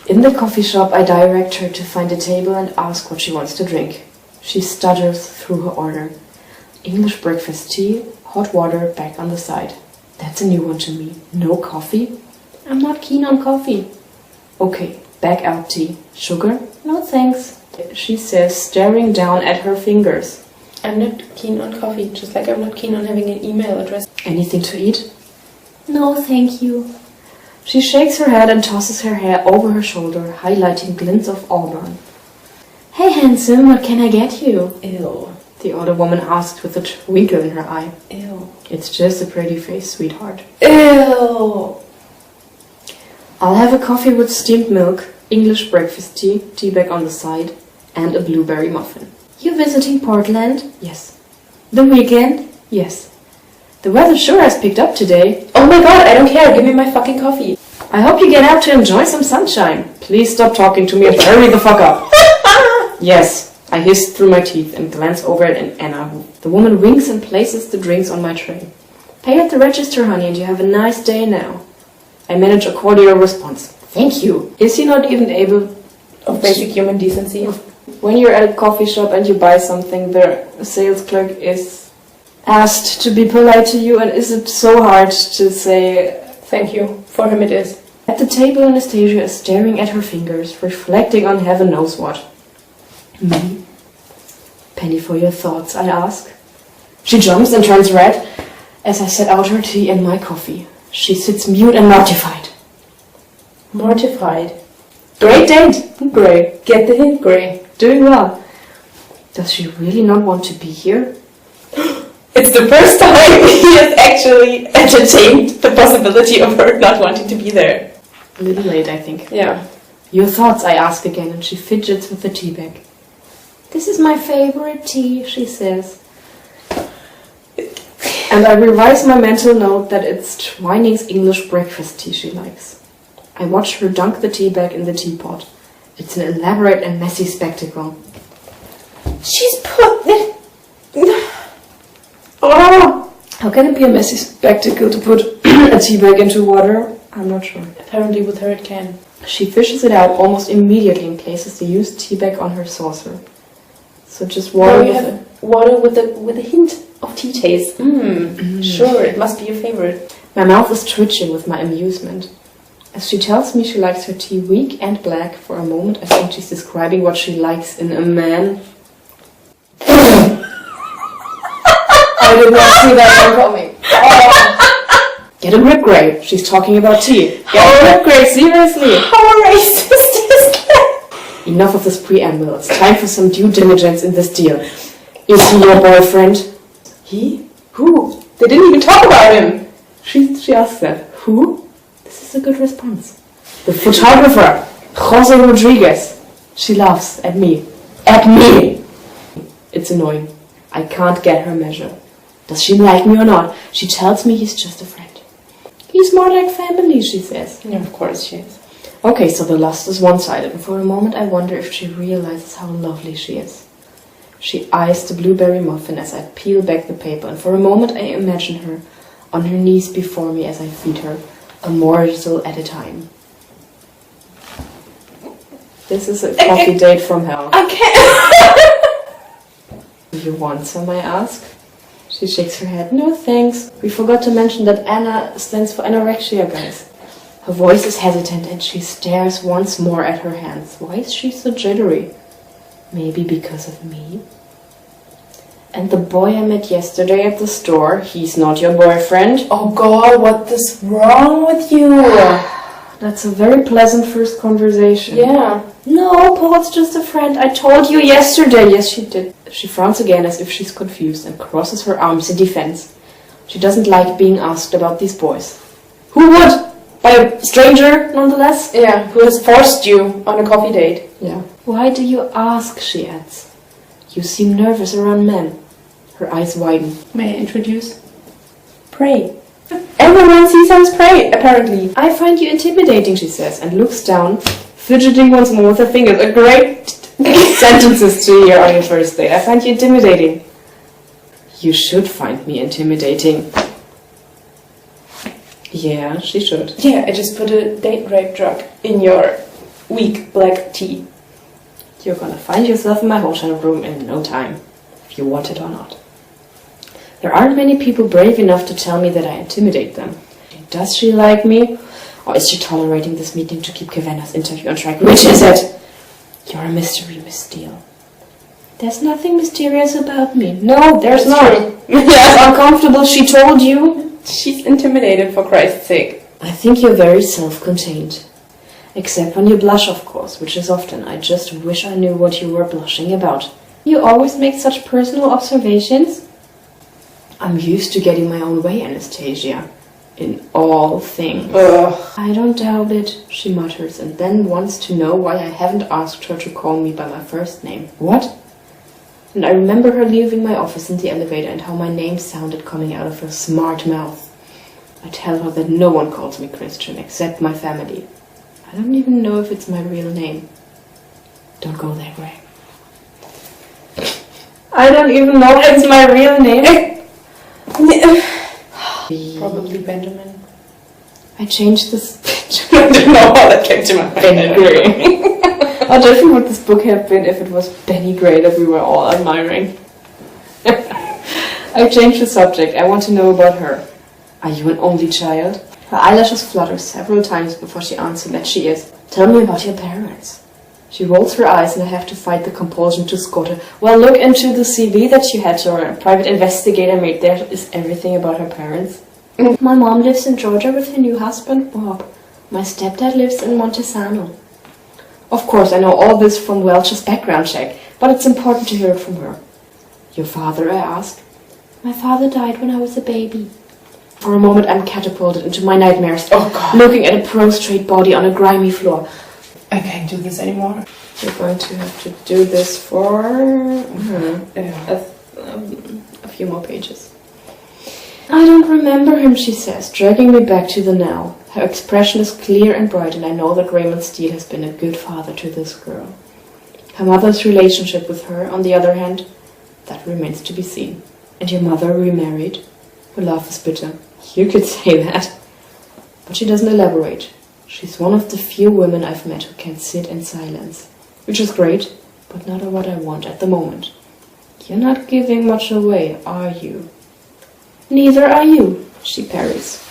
In the coffee shop, I direct her to find a table and ask what she wants to drink. She stutters through her order. English breakfast tea, hot water, back on the side. That's a new one to me. No coffee? I'm not keen on coffee. Okay, back out tea. Sugar? No thanks, she says, staring down at her fingers. I'm not keen on coffee, just like I'm not keen on having an email address. Anything to eat? No, thank you. She shakes her head and tosses her hair over her shoulder, highlighting glints of auburn. Hey, handsome, what can I get you? Ew. The older woman asked with a twinkle in her eye. Ew. It's just a pretty face, sweetheart. Ew. I'll have a coffee with steamed milk, English breakfast tea, tea bag on the side, and a blueberry muffin. You visiting Portland? Yes. The weekend? Yes. The weather sure has picked up today. Oh my god, I don't care. Give me my fucking coffee. I hope you get out to enjoy some sunshine. Please stop talking to me and hurry the fuck up. Yes, I hiss through my teeth and glance over at Anna. The woman winks and places the drinks on my tray. Pay at the register, honey, and you have a nice day now. I manage a cordial response. Thank you. Is he not even able Of basic human decency. When you're at a coffee shop and you buy something, the sales clerk is asked to be polite to you, and is it so hard to say Thank you. For him it is. At the table, Anastasia is staring at her fingers, reflecting on heaven knows what. Me? Penny for your thoughts, I ask. She jumps and turns red as I set out her tea and my coffee. She sits mute and mortified. Mortified. Great date! Great. Get the hint, Grey. Doing well. Does she really not want to be here? It's the first time he has actually entertained the possibility of her not wanting to be there. A little late, I think. Yeah. Your thoughts, I ask again, and she fidgets with the tea bag. This is my favorite tea, she says. And I revise my mental note that it's Twining's English breakfast tea she likes. I watch her dunk the tea bag in the teapot. It's an elaborate and messy spectacle. She's put it... Oh! How can it be a messy spectacle to put a tea bag into water? I'm not sure. Apparently with her it can. She fishes it out almost immediately and places the used tea bag on her saucer. So just water with it. Water with a hint of tea taste. Sure, it must be your favorite. My mouth is twitching with my amusement. As she tells me she likes her tea weak and black, for a moment I think she's describing what she likes in a man. I did not see that one coming. Oh. Get a grip, Grey. She's talking about tea. Get a grip, Grey, seriously. How racist is that? Enough of this preamble. It's time for some due diligence in this deal. Is he your boyfriend? He? Who? They didn't even talk about him. She asked that. Who? This is a good response. The photographer, Jose Rodriguez. She laughs at me. At me! It's annoying. I can't get her measure. Does she like me or not? She tells me he's just a friend. He's more like family, she says. Yeah, of course she is. Okay, so the lust is one-sided, and for a moment I wonder if she realizes how lovely she is. She eyes the blueberry muffin as I peel back the paper, and for a moment I imagine her on her knees before me as I feed her, a morsel at a time. This is a coffee date from hell. I can't. Do you want some, I ask? She shakes her head. No, thanks. We forgot to mention that Anna stands for anorexia, guys. Her voice is hesitant and she stares once more at her hands. Why is she so jittery? Maybe because of me? And the boy I met yesterday at the store, he's not your boyfriend? Oh god, what is wrong with you? That's a very pleasant first conversation. Yeah. No, Paul's just a friend. I told you yesterday. Yes, she did. She frowns again as if she's confused and crosses her arms in defense. She doesn't like being asked about these boys. Who would? By a stranger, nonetheless? Yeah, who has forced you on a coffee date. Yeah. Why do you ask, she adds. You seem nervous around men. Her eyes widen. May I introduce? Prey. Everyone sees us prey, apparently. I find you intimidating, she says, and looks down, fidgeting once more with her fingers. A great sentences to hear on your first date. I find you intimidating. You should find me intimidating. Yeah, she should. Yeah, I just put a date rape drug in your weak black tea. You're gonna find yourself in my hotel room in no time, if you want it or not. There aren't many people brave enough to tell me that I intimidate them. Does she like me? Or is she tolerating this meeting to keep Kavanaugh's interview on track? Which is it? You're a mystery, Miss Steele. There's nothing mysterious about me. No, there's not. Yes, uncomfortable, she told you. She's intimidated, for Christ's sake. I think you're very self-contained. Except when you blush, of course, which is often. I just wish I knew what you were blushing about. You always make such personal observations. I'm used to getting my own way, Anastasia. In all things. Ugh. I don't doubt it, she mutters, and then wants to know why I haven't asked her to call me by my first name. What? And I remember her leaving my office in the elevator and how my name sounded coming out of her smart mouth. I tell her that no one calls me Christian except my family. I don't even know if it's my real name. Don't go there, Greg. I don't even know if it's my real name. Probably Benjamin. I changed this picture. I don't know how that came to my mind. Benny Gray. How different would this book have been if it was Benny Gray that we were all admiring? I changed the subject. I want to know about her. Are you an only child? Her eyelashes flutter several times before she answers that she is. Tell me about your parents. She rolls her eyes and I have to fight the compulsion to scold her. Well, look into the CV that you had your private investigator made. There is everything about her parents. My mom lives in Georgia with her new husband, Bob. My stepdad lives in Montesano. Of course, I know all this from Welch's background check, but it's important to hear it from her. Your father, I ask. My father died when I was a baby. For a moment, I'm catapulted into my nightmares. Oh, God. Looking at a prostrate body on a grimy floor. I can't do this anymore. You're going to have to do this for a few more pages. I don't remember him, she says, dragging me back to the now. Her expression is clear and bright, and I know that Raymond Steele has been a good father to this girl. Her mother's relationship with her, on the other hand, that remains to be seen. And your mother remarried? Her laugh is bitter. You could say that. But she doesn't elaborate. She's one of the few women I've met who can sit in silence. Which is great, but not what I want at the moment. You're not giving much away, are you? Neither are you, she parries.